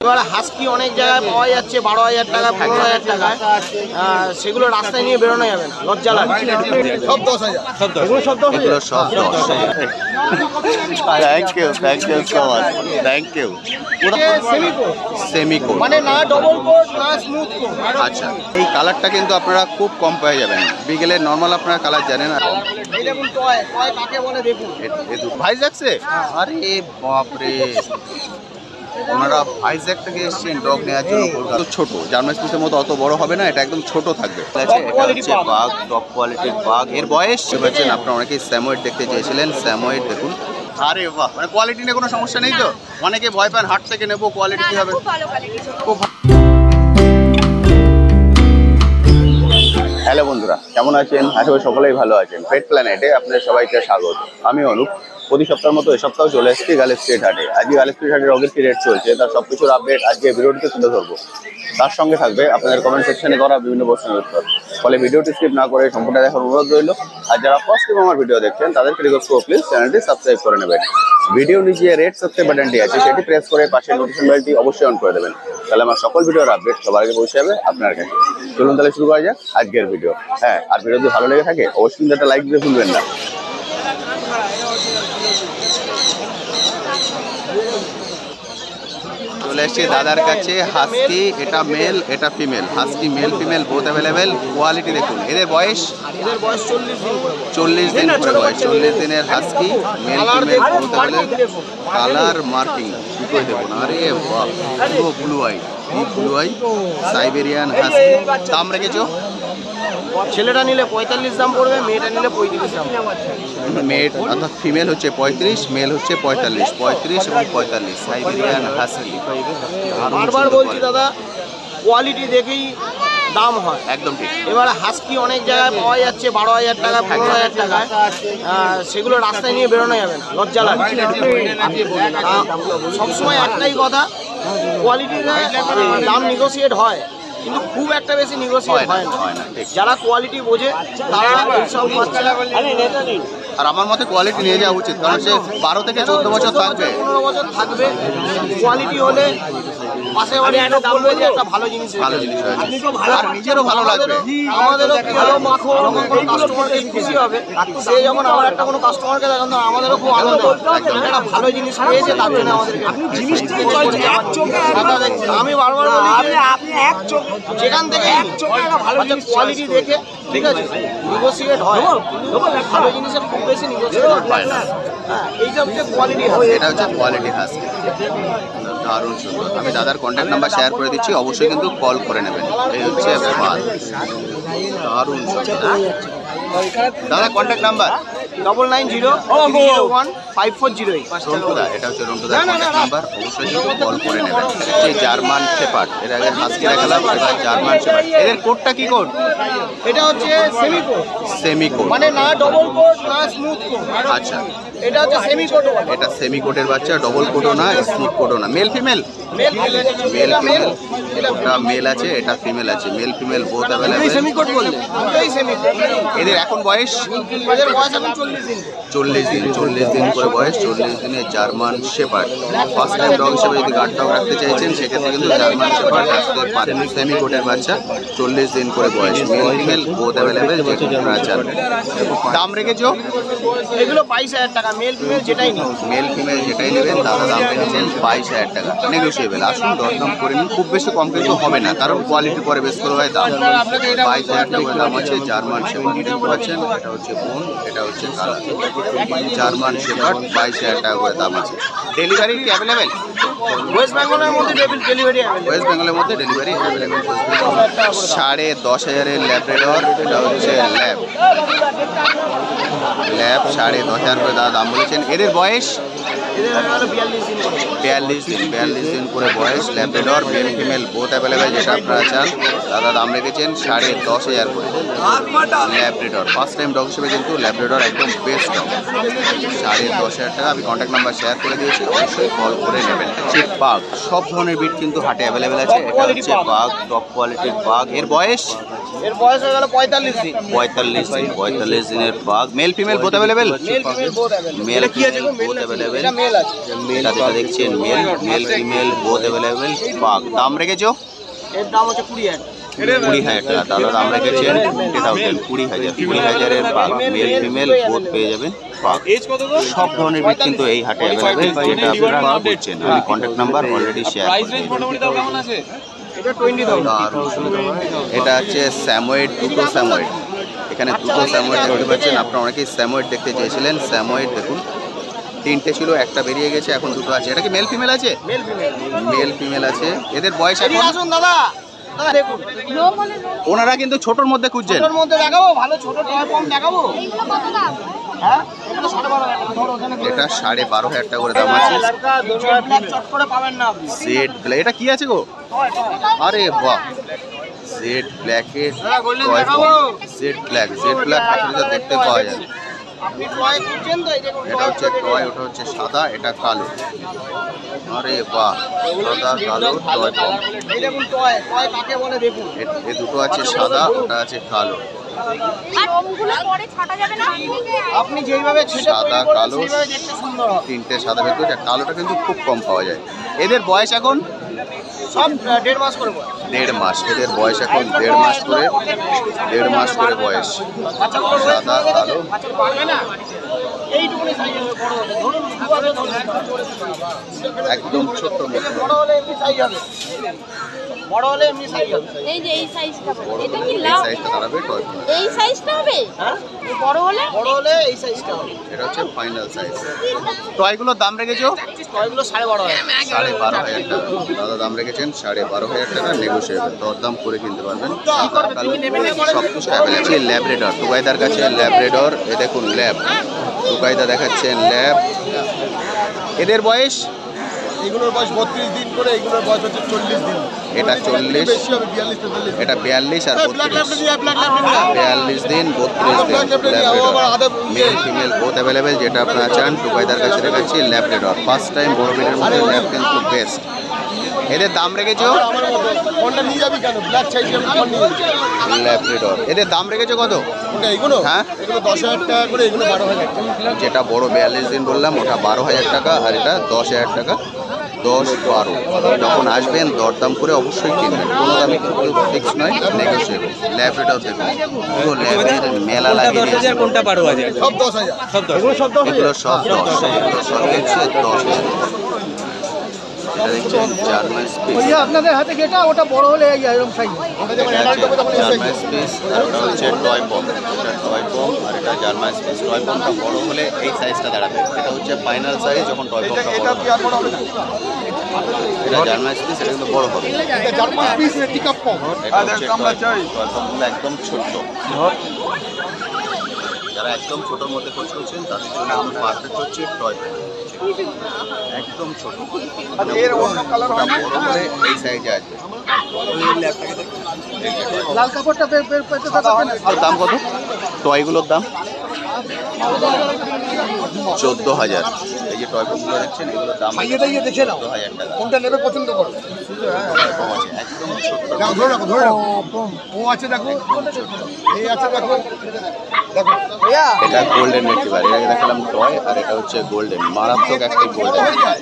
এবার হাস্কি অনেক জায়গায় পাওয়া যাচ্ছে 12,000 টাকা 15,000 টাকা, সেগুলো রাস্তায় নিয়ে বেরোনো যাবে না, লজ্জা লাগে। সব 10,000, এগুলো সব 10,000, সব 10,000। Thank you so much, thank you. Semi coat মানে না ডবল কোট না স্মুথ কোট। আচ্ছা, এই কালারটা কিন্তু আপনারা খুব কম পেয়ে যাবেন। বিকেলের নর্মাল আপনারা কালার জানেন না। এই দেখুন টয় কাকে বলে দেখুন। ভাই যাচ্ছে, আরে বাপরে, ওনারা ভাইজ্যাক থেকে এসেছেন ডগ নেওয়ার জন্য। কলকাতা ছোট জার্মান স্পিচের মতো অত বড় হবে না, এটা একদম ছোট থাকবে। এটা হচ্ছে বাঘ, টপ কোয়ালিটির বাঘ। এর বয়স বলছেন আপনারা অনেকেই স্যামোয়েড দেখতে চেয়েছিলেন, স্যামোয়েড দেখুন। আরে বাহ, মানে কোয়ালিটি নিয়ে কোনো সমস্যা নেই তো? অনেকে ভয় পান হাট থেকে নেবো, কোয়ালিটি কি হবে? খুব। হ্যালো বন্ধুরা, কেমন আছেন? আশা করি সকলেই ভালো আছেন। পেট প্ল্যানেটে আপনাদের সবাইকে স্বাগত। আমি অনুপ। প্রতি সপ্তাহের মতো এই সপ্তাহ চলে এসেছি গার্লস স্ট্রিট হাটে। আজকে গার্লস স্ট্রিট হাটের রগের কি রেট চলছে তার সব কিছুর আপডেট আজকে ভিডিওটিতে তুলে ধরবো। তার সঙ্গে থাকবে আপনাদের কমেন্ট সেকশনে করা বিভিন্ন প্রশ্নের উত্তর। ফলে ভিডিওটি স্কিপ না করে সম্পূর্ণ দেখার অনুরোধ রইল। আর যারা ফার্স্ট টাইম আমার ভিডিও দেখছেন তাদেরকে রিকোয়েস্ট করব প্লিজ চ্যানেলটি সাবস্ক্রাইব করে নেবেন। ভিডিও নিচে রেড সাবস্ক্রাইব বাটনটি আছে, সেটি প্রেস করে পাশের নোটিফিকেশন বেলটি অবশ্যই অন করে দেবেন। তাহলে আমার সকল ভিডিওর আপডেট সবার আগে পৌঁছে যাবে আপনার কাছে। চলুন তাহলে শুরু করা যাক আজকের ভিডিও। হ্যাঁ, আর ভিডিও যদি ভালো লেগে থাকে অবশ্যই কিন্তু একটা লাইক দিতে ভুলবেন না। চলে এসছি দাদার কাছে। হাস্কি, এটা মেল এটা female. Husky mail female both available. Quality দেখুন। এদের বয়স 40 দিন করে বয়স। 40 দিনের husky mail female both available. Colour marking কি করে দেখুন। আরে বাহ, পুরো blue eye, blue eye Siberian husky. দাম রেখেছো? ছেলেটা নিলে 45 দাম পড়বে, মেয়েটা নিলে 35 দাম। মেয়ে অর্থাৎ ফিমেল হচ্ছে 35, মেল হচ্ছে 45। 35 এবং 45 সাইবেরিয়ান হাস্কি। বারবার বলছি দাদা, কোয়ালিটি দেখেই দাম হয়, একদম ঠিক। এবার হাস্কি অনেক জায়গায় পাওয়া যাচ্ছে 12,000 টাকা 15,000 টাকা, সেগুলো রাস্তায় নিয়ে বেরোনো যাবে না, লজ্জা লাগে। সবসময় একটাই কথা, কোয়ালিটির দাম নেগোসিয়েট হয় কিন্তু খুব একটা বেশি নেগোসিয়েট হয় না। যারা কোয়ালিটি বোঝে তারা এইসব বাচ্চা। আর আমার মতে কোয়ালিটি নিয়ে যাওয়া উচিত, কারণ সে 12 থেকে 14 বছর থাকবে, 15 বছর থাকবে। কোয়ালিটি হলে পাশে বাড়ি একটা বলবে যে একটা ভালো জিনিস হয়েছে, আর নিজেরও ভালো লাগবে। আমাদেরও কি হলো মাখো কাস্টমারকে খুশি হবে। সে যখন আবার একটা কোনো কাস্টমারকে দেখেন তো আমাদেরও খুব আনন্দ হয়, একটা ভালো জিনিস পেয়েছে তার জন্য আমাদেরকে। আমি বারবার বলি যেখান থেকে কোয়ালিটি দেখে, ঠিক আছে, নেগোসিয়েট হয়, ভালো জিনিসের খুব বেশি নেগোসিয়েট হয় না। এইসব যে কোয়ালিটি, এটা হচ্ছে কোয়ালিটি হাস্কি, দারুণ সুন্দর। আমি দাদার কন্ট্যাক্ট নাম্বার শেয়ার করে দিচ্ছি, অবশ্যই কিন্তু কল করে নেবেন। এই হচ্ছে দারুণ সুন্দর। দাদা কন্ট্যাক্ট নাম্বার 9903015408। রন্টুদা, এটা হচ্ছে রন্টুদার কন্ট্যাক্ট নাম্বার, অবশ্যই কিন্তু কল করে নেবেন। হচ্ছে জার্মান শেপার্ড, এর আগে হাস্কি দেখালাম, এটা জার্মান শেপার্ড। এদের কোডটা কি কোড? এটা হচ্ছে সেমি কোট। সেমি কোড মানে না ডবল কোট না স্মুথ কোট। আচ্ছা, এটা হচ্ছে সেমি কোট। এটা সেমি কোটের বাচ্চা, ডবল কোটও না স্মুথ কোটও না। Male female? Male female. এটা মেল আছে, এটা ফিমেল আছে। Male female both available. Semi coat বললে দুটোই সেমি কোট। এদের এখন বয়স? এদের বয়স এখন 40 দিন। 40 দিন করে বয়স। 40 দিনের German shepherd. First time dog হিসেবে যদি গার্ড ডগ রাখতে চাইছেন সেক্ষেত্রে কিন্তু জার্মান শেপার্ড রাখতে পারেন। সেমি কোটের বাচ্চা, 40 দিন করে বয়স। মেল ফিমেল বোথ অ্যাভেলেবল, যে আপনারা চান। দাম রেখেছো? এগুলো 22,000 টাকা। মেল ফিমেল যেটাই নিন, মেল ফিমেল যেটাই নেবেন দাদা দাম রেখেছেন 22,000 টাকা। নেগোসিয়েবল, আসুন দরদাম করে নিন। খুব বেশি কম কিন্তু হবে না, কারণ কোয়ালিটি পরে বেশ করে হয় দাম। 22,000 টাকা দাম আছে জার্মান শেপার্ড। দেখতে পাচ্ছেন, এটা হচ্ছে বোন, এটা হচ্ছে কালার। জার্মান শেপার্ড 22,000 টাকা করে দাম আছে। ডেলিভারি কি অ্যাভেলেবেল? ওয়েস্ট বেঙ্গলের মধ্যে ডেলিভারি অ্যাভেলেবল। ওয়েস্ট বেঙ্গলের মধ্যে ডেলিভারি অ্যাভেলেবেল। 10,500 ল্যাব্রাডর, এটা হচ্ছে ল্যাব 10,500 করে দাদা দাম বলেছেন। এদের বয়স? 42 দিন করে বয়স। Labrador mail female both available, যেটা আপনারা চান। দাদা দাম রেখেছেন 10,500 করে। ল্যাব্রাডর ফার্স্ট টাইম ডগ হিসেবে কিন্তু ল্যাব্রাডর একদম বেস্ট ডগ। 10,500 টাকা। আমি কন্ট্যাক্ট নাম্বার শেয়ার করে দিয়েছি, অবশ্যই কল করে নেবেন। চিপ বাঘ, সব ধরনের বিট কিন্তু হাটে অ্যাভেলেবেল আছে। এটা হচ্ছে বাঘ, টপ কোয়ালিটির বাঘ। এর বয়স? এর বয়স হয়ে গেল 45 দিন। 45 দিনের বাঘ। Male female both available? Male female both available. Male female both available. Female আছে। এটা যেটা দেখছেন male, male female both available পাক। দাম রেখেছো? এর দাম হচ্ছে 20,000। 20,000 টাকা। তাহলে দাম রেখেছেন 20,000, 20,000, 20,000-এর পাক। মেল ফিমেল বোথ পেয়ে যাবেন পাক। সব ধরনের ব্রিড কিন্তু এই হাটে অ্যাভেলেবেল, যেটা আপনারা বুঝছেন। আমি কন্ট্যাক্ট নাম্বার অলরেডি শেয়ার করেছি। এটা 20,000। এটা হচ্ছে স্যামোয়েড, দুটো স্যামোয়েড। এখানে দুটো স্যামোয়েড দেখতে পাচ্ছেন। আপনারা অনেকেই স্যামোয়েড দেখতে চেয়েছিলেন। স্যামোয়েড দেখুন, 3টে ছিল, একটা বেরিয়ে গেছে, এখন 2টো আছে। এটা কি মেল ফিমেল আছে? Male female. মেল ফিমেল আছে। এদের বয়স এখন? আসুন দাদা, দাদা দেখুন। ওনারা কিন্তু ছোটর মধ্যে খুঁজছেন। ছোটর মধ্যে দেখাবো, ভালো ছোট টয় পম দেখাবো। হ্যাঁ, এগুলো 12,500 টাকা। ধরো ওখানে এটা 12,500 টাকা করে দাম আছে। ব্ল্যাক চট করে পাবেন না আপনি। জেড ব্ল্যাক, এটা কি আছে গো? আরে বাহ, জেড ব্ল্যাকের দাদা গোল্ডেন টয় দেখাবো। জেড ব্ল্যাক, জেড ব্ল্যাক আসলে দেখতে পাওয়া যায়। আপনি টয় খুঁজছেন তো, এই দেখুন এটা হচ্ছে টয়, ওটা হচ্ছে সাদা, এটা কালো। আরে বাহ, সাদা কালো টয় পম। এই দেখুন টয়, টয় কাকে বলে দেখুন। এ দুটো আছে সাদা, ওটা আছে কালো। আর রংগুলো পরে ছাটা যাবে না? আপনি যেইভাবে ছেটে সাদা, তৈরি করবেন কালো। সেইভাবে দেখতে সুন্দর হবে। 3টে সাদা বের করেছে, কালোটা কিন্তু খুব কম পাওয়া যায়। এদের বয়স এখন সব 1.5 মাস করে বয়স। 1.5 মাস। এদের বয়স এখন 1.5 মাস করে, 1.5 মাস করে বয়স। বাচ্চাগুলো সাদা কালো, বাচ্চাগুলো পারবে না। এইটুকুনি সাইজ হবে বড় হলে। ধরুন দুভাবে ধরুন। একদম ছোট্ট মতো। বড় হলে এমনি সাইজ হবে। বড় হলে এমনি সাইজ হবে। এই যে এই সাইজটা এটা কি এই লাভ? সাইজটা দাঁড়াবে টয়। এই সাইজটা হবে? হ্যাঁ, এই বড় হলে? বড় হলে এই সাইজটা হবে। এটা হচ্ছে ফাইনাল সাইজ। টয়গুলোর দাম রেখেছো? টয়গুলো 12,500 12,500 টাকা। দাদা দাম রেখেছেন 12,500 টাকা, নেগোসিয়েবল, দরদাম করে কিনতে পারবেন। সাদা কালো সব কিছু অ্যাভেলেবল। ল্যাব্রেডর, টুকাইদার কাছে ল্যাব্রেডর। এ দেখুন ল্যাব, টুকাইদা দেখাচ্ছেন ল্যাব। এদের বয়স? এগুলোর বয়স 32 দিন করে, এগুলোর বয়স হচ্ছে 40 দিন। এটা 40, বেশি হবে 42 43। এটা 42 আর ব্ল্যাক 32। Laboratory, black laboratory. 42 দিন, 32 দিন Labrador. Mail female both available, যেটা আপনারা চান। টুকাইদার কাছে দেখাচ্ছি ল্যাব্রেডর। ফার্স্ট টাইম বড় বিলের মধ্যে ল্যাব কিন্তু বেস্ট। এদের দাম রেখেছো? আমার মতো কোনটা নিয়ে যাবি কেন? ব্ল্যাক চাই আমি কোন নিয়ে যাবি? ল্যাব্রেডর। এদের দাম রেখেছো কত? ওটা এগুলো? হ্যাঁ। এগুলো 10,000 টাকা করে, এগুলো 12,000 টাকা। যেটা বড় 42 দিন বললাম ওটা 12,000 টাকা, আর এটা 10,000 টাকা। 10, 12 যখন আসবেন দরদাম করে অবশ্যই কিনবেন। কোনো দামে কিন্তু ফিক্স নয়, নেগোসিয়েবল। ল্যাব্রেডর দেখুন, পুরো ল্যাবের মেলা লাগিয়ে দিয়েছে। কোনটা 12,000? সব 10,000। এগুলো সব 10,000? এগুলো সব 10, এগুলো সব হচ্ছে 10,000। এটা দেখছেন জার্মান স্পিস, আপনাদের হাতে যেটা ওটা বড় হলে এরকম সাইজ। ওটা যেমন অ্যাডাল্ট হবে তখন এই সাইজ। জার্মান স্পিস, আর ওটা হচ্ছে টয় পম। এটা টয় পম আর এটা জার্মান স্পিস। টয় পমটা বড় হলে এই সাইজটা দাঁড়াবে। এটা হচ্ছে ফাইনাল সাইজ যখন টয় পমটা বড় এটা হবে। কি আর বড় হবে না? এটা জার্মান স্পিস, এটা কিন্তু বড় হবে। এটা জার্মান পিস টিকআপ কম। এটা হচ্ছে টয় পমগুলো একদম ছোট্ট। যারা একদম ছোটোর মধ্যে খোঁজ করছেন তাদের জন্য একদম পারফেক্ট হচ্ছে টয় পম। একদম ছোট, এর অন্য কালার হয় না? বড় হলে এই সাইজে আসবে। লাল কাপড়টা বের বের পেতে থাকবে না। আর দাম কত টয়গুলোর দাম? 14,000। এই যে টয় পমগুলো দেখছেন এগুলোর দাম খাইয়ে দাইয়ে দেখে নাও 14,000 টাকা। কোনটা নেবে পছন্দ করো। কম আছে, একদম ছোট। দেখো, ধরে রাখো, ধরে রাখো। ও আছে দেখো, এই আছে দেখো, দেখো। এটা গোল্ডেন রিট্রিভার, এটাকে দেখালাম টয়, আর এটা হচ্ছে গোল্ডেন, মারাত্মক একটি গোল্ডেন। হয়ে যায়,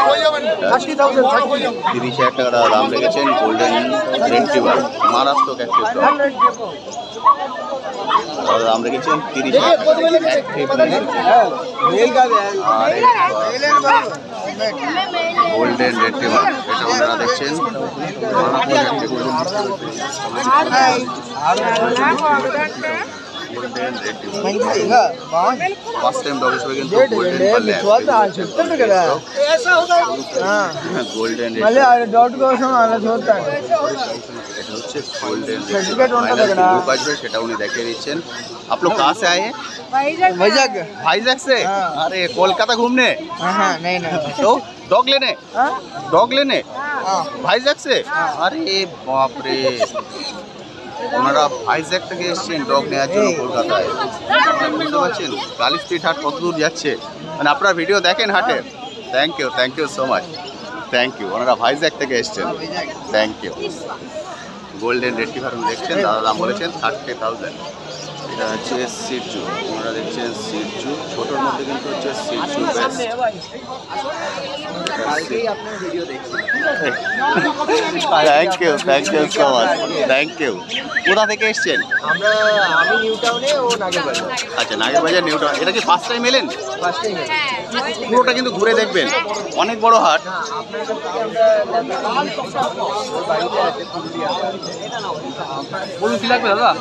হয়ে যাবে না। 30,000 হয়ে যাবে। 30,000 টাকা দাম রেখেছেন গোল্ডেন রিট্রিভার, মারাত্মক একটি টয়। দাম রেখেছেন 30,000 গোল্ডেন রিট্রিভার। এটা ওনারা দেখছেন মারাত্মক একটি golden retriever. First time dog হিসেবে কিন্তু গোল্ডেন গোল্ডেन এটা হচ্ছে গোल्डन लुक आज সেটা উনি দেখিয়ে দিচ্ছেন। आप लोग कहाँ से आए हैं? भाईजैक से। अरे कोलकाता घूमने? नहीं तो डॉग लेने? डॉग लेने भाईजैक से? अरे बाप रे, ওনারা ভাইজ্যাক থেকে এসেছেন ডগ নেওয়ার জন্য কলকাতায়। বুঝতে পারছেন কালী স্ট্রিট হাট কত দূর যাচ্ছে, মানে আপনারা ভিডিও দেখেন হাটে। Thank you so much, thank you. ওনারা ভাইজ্যাক থেকে এসেছেন, থ্যাংক ইউ। গোল্ডেন রিট্রিভার দেখছেন, দাদা দাম বলেছেন 30,000। এটা হচ্ছে সিরজু, আপনারা দেখছেন সিরজু, ছোটোর মধ্যে কিন্তু হচ্ছে সিরজু best. Thank you so much, thank you. কোথা থেকে এসছেন? আমি নিউ টাউনে ও নাগেরবাজার। আচ্ছা, নাগেরবাজার নিউ টাউন। এটা কি ফার্স্ট টাইম এলেন? First time. পুরোটা কিন্তু ঘুরে দেখবেন, অনেক বড় হাট। বলুন কি লাগবে দাদা?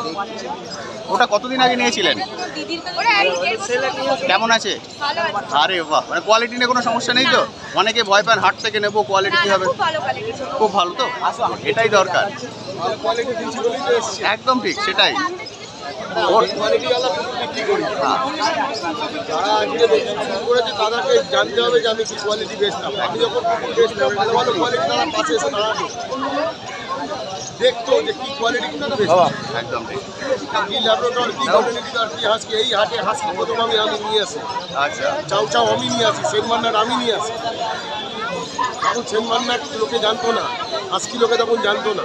ওটা কতদিন আগে নিয়েছিলেন? কেমন আছে? আরে বাহ, মানে কোয়ালিটি নিয়ে কোনো সমস্যা নেই তো? অনেকে ভয় পান হাট থেকে নেবো, কোয়ালিটি কি হবে? খুব ভালো তো, এটাই দরকার। একদম ঠিক, সেটাই। যারা আজকে শুরু করেছে তাদেরকে জানতে হবে যে আমি কি কোয়ালিটি বেচতাম। আমি যখন বেচতাম ভালো ভালো কোয়ালিটি, তারা পাশে এসে দাঁড়াতো, দেখতো যে কি কোয়ালিটি একদম ঠিক। কি ল্যাবরেটর, কি কোয়ালিটির, কি হাসকি। এই হাটে হাসকি প্রথম আমি নিয়ে আসি। আচ্ছা, চাউ চাউ আমি নিয়ে আসি, সেনমান্নার আমি নিয়ে আসি। তখন সেনমান্নার লোকে জানতো না, হাসকি লোকে তখন জানতো না।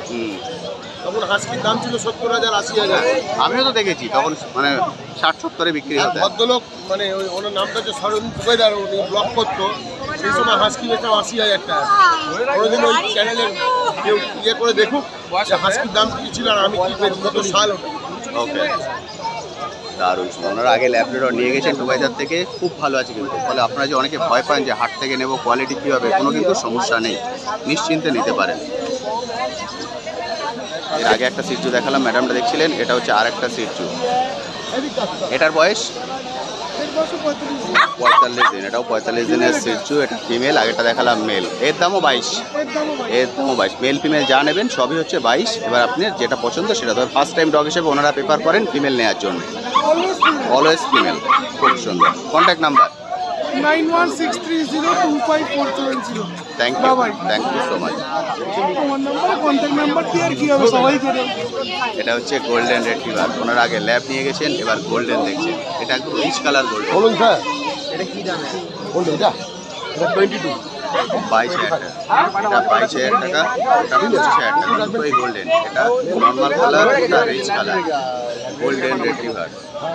তখন হাসকির দাম ছিল 70,000 80,000। আমিও তো দেখেছি তখন, মানে 60-70-এ বিক্রি হতো। ভদ্রলোক, মানে ওনার নামটা হচ্ছে সরণ সুবেদার, উনি ব্লগ করতো। সেই সময় হাসকি বেচতাম 80,000 টাকা। কোনোদিন ওই চ্যানেলে কেউ ইয়ে করে দেখুক যে হাসকির দাম কি ছিল আর আমি কি পেয়েছি, কত সাল ওটা। ওকে, দারুণ। ওনারা আগে ল্যাবরেটর নিয়ে গেছেন দুবাইদার থেকে, খুব ভালো আছে কিন্তু। ফলে আপনারা যে অনেকে ভয় পান যে হাট থেকে নেব, কোয়ালিটি কী হবে, কোনো কিন্তু সমস্যা নেই, নিশ্চিন্তে নিতে পারেন। এর আগে একটা সিরজু দেখালাম, ম্যাডামটা দেখছিলেন, এটা হচ্ছে আর একটা সিরজু। এটার বয়স 45 দিন, এটাও 45 দিনের সিরজু। এটা ফিমেল, আগেটা দেখালাম মেল। এর দামও 22, এর দামও 22। মেল ফিমেল যা নেবেন সবই হচ্ছে 22। এবার আপনি যেটা পছন্দ সেটা, ধর ফার্স্ট টাইম ডগ হিসেবে ওনারা প্রেফার করেন ফিমেল নেওয়ার জন্য। অলওয়েজ ফিমেল, খুব সুন্দর। Contact number 9163025470। Thank you so much. এটা হচ্ছে গোল্ডেন রেট্রিভার, ওনারা আগে ল্যাব নিয়ে গেছেন, এবার গোল্ডেন দেখছেন। এটা একদম রিচ কালার গোল্ডেন। বলুন স্যার, এটা কি দাম? বলুন এটা 22। 22,000 টাকা, এটা 22,000 টাকা, এটা 25,000 টাকা। দুটোই গোল্ডেন, এটা নর্মাল কালার, এটা রিচ কালার। গোল্ডেন রেট্রিভার,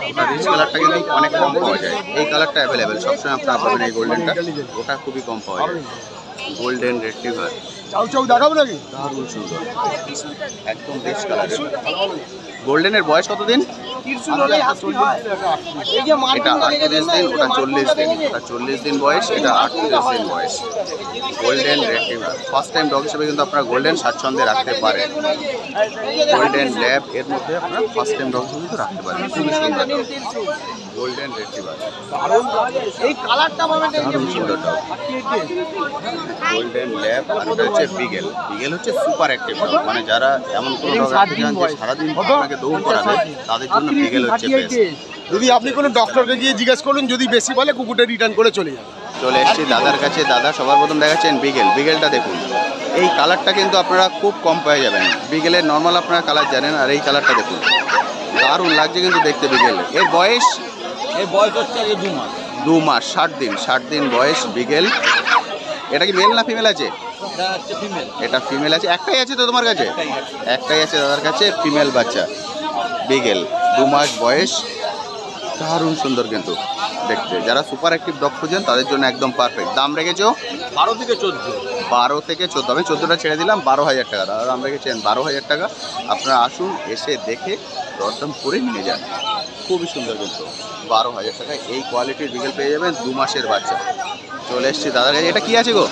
ওটা রিচ কালারটা কিন্তু অনেক কম পাওয়া যায়। এই কালারটা অ্যাভেলেবেল সবসময় আপনারা পাবেন, এই গোল্ডেনটা, ওটা খুবই কম পাওয়া যায়। গোল্ডেন রেট্রিভার চাউ চাউ দেখাবো নাকি? দারুণ সুন্দর, একদম রিচ কালার। গোল্ডেনের বয়স কতদিন? এটা 38 দিন, ওটা 40 দিন। ওটা 40 দিন বয়স, এটা 38 দিন বয়স। Golden retriever first time dog হিসেবে কিন্তু আপনারা গোল্ডেন স্বাচ্ছন্দ্যে রাখতে পারেন। গোল্ডেন ল্যাব এর মধ্যে আপনারা ফার্স্ট টাইম ডগ হিসেবে কিন্তু রাখতে পারেন। খুবই সুন্দর গোল্ডেন রেট্রিভার, এই কালারটা দারুণ সুন্দর ডগ। গোল্ডেন ল্যাব, আর এটা হচ্ছে বিগেল। বিগেল হচ্ছে সুপার অ্যাক্টিভ ডগ, মানে যারা এমন কোনো ডগ রাখতে চান যে সারাদিন আপনাকে দৌড় করাবে, তাদের জন্য বিগেল হচ্ছে বেস্ট। যদি আপনি কোনো ডক্টরকে গিয়ে জিজ্ঞেস করুন, যদি বেশি বলে কুকুরটা রিটার্ন করে চলে যাবে। চলে এসেছি দাদার কাছে। দাদা সবার প্রথম দেখাচ্ছেন বিগেল। বিগেলটা দেখুন, এই কালারটা কিন্তু আপনারা খুব কম পেয়ে যাবেন। বিগেলের নর্মাল আপনারা কালার জানেন, আর এই কালারটা দেখুন, দারুণ লাগছে কিন্তু দেখতে বিগেল। এর বয়স, এই বয়স হচ্ছে 2 মাস। 2 মাস 60 দিন বয়স বিগেল। এটা কি মেল না ফিমেল আছে? এটা হচ্ছে ফিমেল। এটা ফিমেল আছে। একটাই আছে তো তোমার কাছে? একটাই আছে দাদার কাছে, ফিমেল বাচ্চা বিগেল, 2 মাস বয়স। দারুণ সুন্দর কিন্তু দেখতে। যারা সুপার অ্যাক্টিভ ডগ খুঁজেন তাদের জন্য একদম পারফেক্ট। দাম রেখেছো 12 থেকে 14। 12 থেকে 14। আমি 14টা ছেড়ে দিলাম, 12,000 টাকা। দাদা দাম রেখেছেন 12,000 টাকা। আপনারা আসুন, এসে দেখে দরদাম করে নিয়ে যান। খুবই সুন্দর কিন্তু 12,000 টাকায় এই কোয়ালিটির বিগেল পেয়ে যাবেন, 2 মাসের বাচ্চা। চলে এসছি দাদার কাছে। এটা কি আছে গো?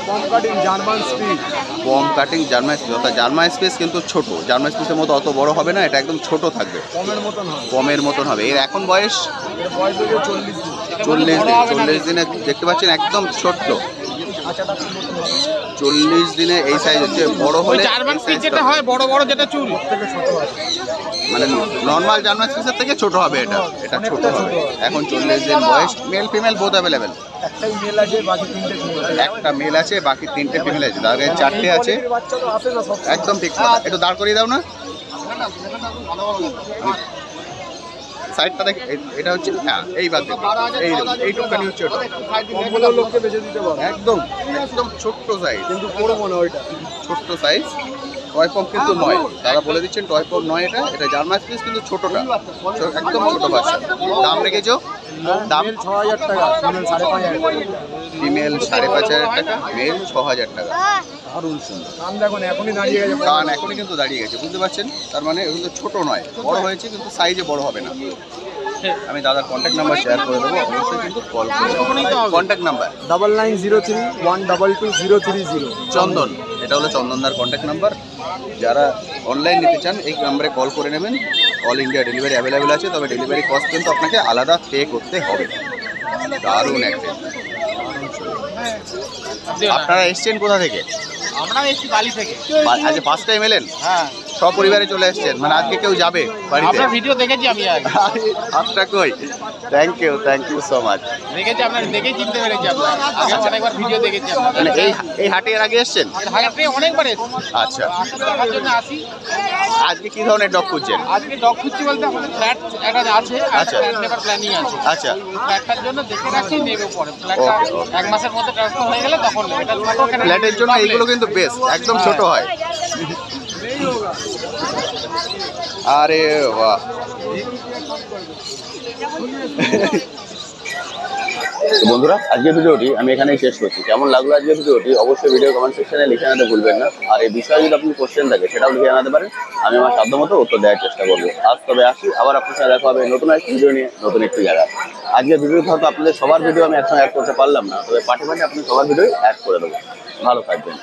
পম কাটিং জার্মান স্পিড। পম কাটিং জার্মান স্পেস, অর্থাৎ জার্মান স্পেস কিন্তু ছোট। জার্মান স্পেসের মতো অত বড় হবে না, এটা একদম ছোট থাকবে, পমের মতন হবে। পমের মতন হবে। এর এখন বয়স এর বয়স হচ্ছে 40 দিন। 40 দিন। 40 দিনে দেখতে পাচ্ছেন একদম ছোট্ট। 40 দিনে এই সাইজ হচ্ছে। বড় হলে জার্মান স্পিচ যেটা হয় বড় বড় যেটা চুল, মানে নর্মাল জার্মান স্পেসের থেকে ছোট হবে। এটা এটা ছোট হবে। এখন 40 দিন বয়স। Mail female both available. একটাই মেল আছে, বাকি 3টে ফিমেল। একটা মেল আছে, বাকি 3টে ফিমেল আছে। তার আগে 4টে আছে। বাচ্চা তো আসে না সব। একদম ঠিক কথা। একটু দাঁড় করিয়ে দাও না সাইডটা দেখ। এটা হচ্ছে, হ্যাঁ এই বাদ এই এইটুকানি হচ্ছে ওটা। কমগুলো লোককে বেঁচে দিতে পারবে। একদম একদম ছোট্ট সাইজ, কিন্তু বড় মনে হয় ওইটা। ছোট্ট সাইজ। টয় পপ কিন্তু নয়, দাদা বলে দিচ্ছেন টয় পপ নয়, এটা জার্মান স্পিচ কিন্তু ছোটটা, একদম ছোট ভাষা। দাম রেখেছো? দাম 6,000 টাকা, ফিমেল 5,500 টাকা, মেল 6,000 টাকা। দারুণ সুন্দর। কান এখনই কিন্তু দাঁড়িয়ে গেছে, বুঝতে পারছেন? তার মানে এগুলো ছোট নয়, বড় হয়েছে কিন্তু সাইজে বড় হবে না। আমি দাদার কন্ট্যাক্ট নাম্বার শেয়ার করে দেবো, অবশ্যই কিন্তু কল করবেন। Contact number 9903-122-030। চন্দন, এটা হলো চন্দনদার কন্ট্যাক্ট নাম্বার। যারা অনলাইন নিতে চান এই নাম্বারে কল করে নেবেন। অল ইন্ডিয়া ডেলিভারি অ্যাভেলেবেল আছে, তবে ডেলিভারি কস্ট কিন্তু আপনাকে আলাদা পে করতে হবে। দারুণ একটা। আপনারা এসছেন কোথা থেকে? আমরা এসেছি বালি থেকে। আজকে ফার্স্ট টাইম এলেন? হ্যাঁ, সপরিবারে চলে এসছেন, মানে আজকে কেউ যাবে বাড়িতে? আপনার ভিডিও দেখেছি আমি আগে। আপনার কই? Thank you so much. দেখেছি আপনার, দেখেই চিনতে পেরেছি আপনার। আগে অনেকবার ভিডিও দেখেছি আপনার। মানে এই হাটে এর আগে এসছেন? হাটে অনেকবার এসেছি। আচ্ছা, দেখার জন্য আসি। আজকে কি ধরনের ডগ খুঁজছেন? আজকে ডগ খুঁজছি বলতে আমাদের ফ্ল্যাট একটা আছে, আচ্ছা। ফ্ল্যাট নেবার প্ল্যানিং আছে। আচ্ছা, ফ্ল্যাটটার জন্য দেখে রাখছি, নেবে পরে। ফ্ল্যাটটা Okay, okay. 1 মাসের মধ্যে ট্রান্সফার হয়ে গেলে তখন নেবে। এটা ছোট কেন? ফ্ল্যাটের জন্য এইগুলো কিন্তু বেস্ট, একদম ছোট হয়। আরে বাহ। তো বন্ধুরা, আজকের ভিডিওটি আমি এখানেই শেষ করছি। কেমন লাগলো আজকের ভিডিওটি অবশ্যই ভিডিও কমেন্ট সেকশনে লিখে জানাতে ভুলবেন না। আর এই বিষয়ে যদি আপনি কোশ্চেন থাকে সেটাও লিখে জানাতে পারেন, আমি আমার সাধ্যমতো উত্তর দেওয়ার চেষ্টা করবো। আজ তবে আসি, আবার আপনার সাথে দেখা হবে নতুন একটি ভিডিও নিয়ে, নতুন একটি জায়গা। আজকের ভিডিওতে হয়তো আপনাদের সবার ভিডিও আমি একসঙ্গে অ্যাড করতে পারলাম না, তবে পাঠে আপনি সবার ভিডিও অ্যাড করে দেবো। ভালো থাকবেন।